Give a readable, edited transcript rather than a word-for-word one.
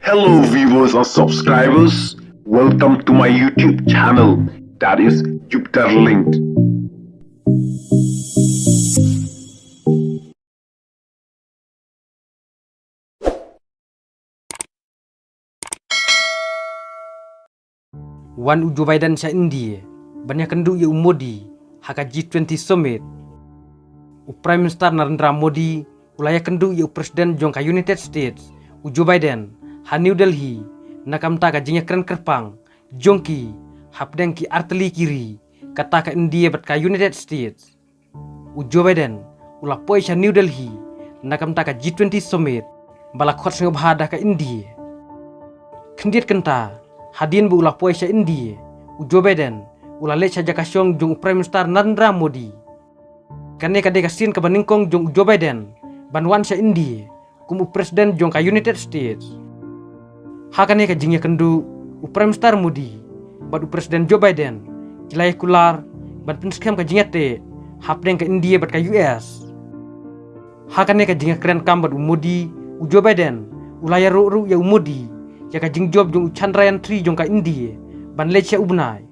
Hello viewers and subscribers, welcome to my YouTube channel, that is Jupiter Linked. Wan Joe Biden sa India, banyak kendu ya Modi, haka G20 Summit. Prime Minister Narendra Modi, ulaya kendu ya Presiden jongka United States, Joe Biden, ha New Delhi, nakam taka jinya keren kerpang, jongki, hapdeng ki arteli kiri, kata ka India bat ka United States. Joe Biden, ulah poi sa New Delhi, nakam taka G20 Summit, balak khot sing bahada ka India. Kendiat kenta, hadin bu ulah poi sa India, Joe Biden, ulah lech saja kasyong jong Prime Minister Narendra Modi. Kane kade kasin ka baningkong jong Joe Biden, banwan sa India, kumu Presiden jong ka United States. Hakane ka jingya kendu, Prime Minister Modi, bad Presiden Joe Biden, kilai kular, ban pinskam ka jingya te, hapdeng ka India bat ka US. Hakane ka jingya keren kam bad Modi, Joe Biden, ulaya ru ya Modi, ya ka jing job jong Chandrayaan 3 jong ka India, ban lech ya ubnai.